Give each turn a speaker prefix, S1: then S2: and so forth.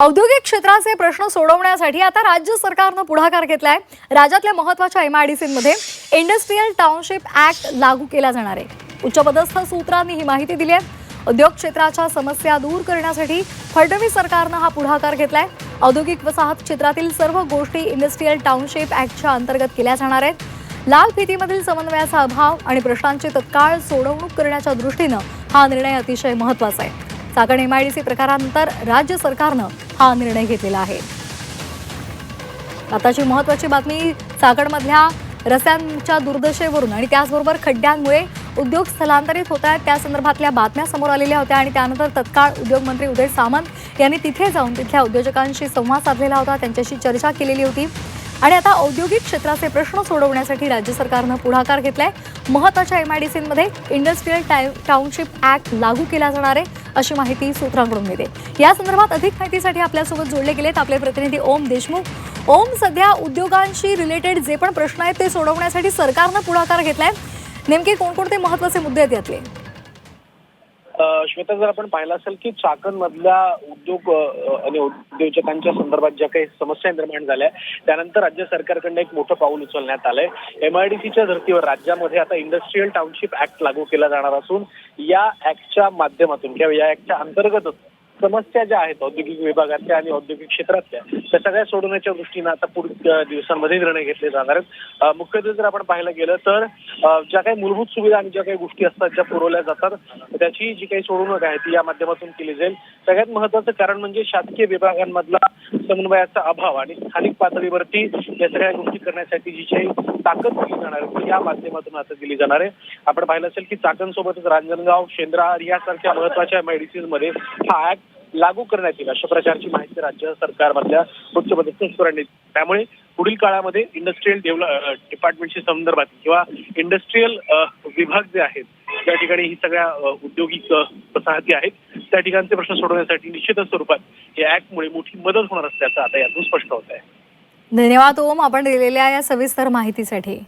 S1: औद्योगिक क्षेत्राचे प्रश्न सोडवण्यासाठी आता राज्य सरकारने पुढाकार घेतलाय। राज्यातल्या महत्त्वाच्या एमआयडीसीमध्ये इंडस्ट्रियल टाउनशिप ऍक्ट लागू केला जाणार आहे। उच्चपदस्थ सूत्रांनी ही माहिती दिली आहे। उद्योग क्षेत्राच्या समस्या दूर करण्यासाठी फडणवीस सरकारने हा पुढाकार घेतलाय। औद्योगिक वसाहत क्षेत्रातील सर्व गोष्टी इंडस्ट्रियल टाउनशिप ऍक्टच्या अंतर्गत केल्या जाणार आहेत। लाल फितीमधील समन्वयाचा अभाव आणि प्रश्नांची तत्काळ सोडवणूक करण्याच्या दृष्टीने हा निर्णय अतिशय महत्त्वाचा आहे। चाकण एमआयडीसी प्रकारानंतर राज्य सरकारने हा निर्णय घेतलेला आहे। आताची महत्त्वाची बातमी चाकणमधल्या रस्त्यांच्या दुर्दशेवरून आणि त्याचबरोबर खड्ड्यांमुळे उद्योग स्थलांतरित होत आहेत, त्या संदर्भातल्या बातम्या समोर आलेल्या होत्या आणि त्यानंतर तत्काळ उद्योग मंत्री उदय सामंत यांनी तिथे जाऊन तिथल्या उद्योजकांशी संवाद साधलेला होता, त्यांच्याशी चर्चा केलेली होती आणि आता औद्योगिक क्षेत्राचे प्रश्न सोडवण्यासाठी राज्य सरकारने पुढाकार घेतलाय। महत्त्वाच्या एमआयडीसीमध्ये इंडस्ट्रियल टाउनशिप ऍक्ट लागू केला जाणार आहे अशी माहिती सूत्रांकडून मिळते। या संदर्भात अधिक माहितीसाठी आपल्यासोबत जोडले गेलेत आपले प्रतिनिधी ओम देशमुख। ओम, सध्या उद्योगांशी रिलेटेड जे पण प्रश्न आहेत ते सोडवण्यासाठी सरकारने पुढाकार घेतलाय, नेमके कोणकोणते महत्त्वाचे मुद्दे आहेत यातले?
S2: श्वेता, जर आपण पाहिलं असेल की चाकण मधल्या उद्योग आणि उद्योजकांच्या संदर्भात ज्या काही समस्या निर्माण झाल्या त्यानंतर राज्य सरकारकडून एक मोठं पाऊल उचलण्यात आलंय। एमआयडीसीच्या धर्तीवर राज्यामध्ये आता इंडस्ट्रियल टाउनशिप ऍक्ट लागू केला जाणार असून या ऍक्टच्या माध्यमातून किंवा या ऍक्टच्या अंतर्गतच समस्या ज्या आहेत औद्योगिक विभागातल्या आणि औद्योगिक क्षेत्रातल्या त्या सगळ्या सोडवण्याच्या दृष्टीनं आता पुढील दिवसांमध्ये निर्णय घेतले जाणार आहेत। मुख्यत्वे जर आपण पाहायला गेलं तर ज्या काही मूलभूत सुविधा आणि ज्या काही गोष्टी असतात ज्या पुरवल्या जातात त्याची जी काही सोडवणूक आहे ती या माध्यमातून केली जाईल। सगळ्यात महत्त्वाचं कारण म्हणजे शासकीय विभागांमधला समन्वयाचा अभाव आणि स्थानिक पातळीवरती या सगळ्या गोष्टी करण्यासाठी जी काही ताकद दिली जाणार आहे ती या माध्यमातून आता दिली जाणार आहे। आपण पाहिलं असेल की चाकण सोबतच रांजणगाव, शेंद्रा यासारख्या महत्त्वाच्या एमआयडीसीमध्ये हा ऍक्ट लागू करण्यात येईल अशा प्रकारची माहिती राज्य सरकारमधल्या उच्चपदस्थ सूत्रांनी। त्यामुळे पुढील काळामध्ये इंडस्ट्रियल डिपार्टमेंटशी संदर्भात किंवा इंडस्ट्रियल विभाग जे आहेत त्या ठिकाणी ही सगळ्या औद्योगिक वसाहती आहेत त्या ठिकाणचे प्रश्न सोडवण्यासाठी निश्चितच स्वरूपात या ऍक्टमुळे मोठी मदत होणार असल्याचं आता यातून स्पष्ट होत आहे।
S1: धन्यवाद ओम, आपण दिलेल्या या सविस्तर माहितीसाठी।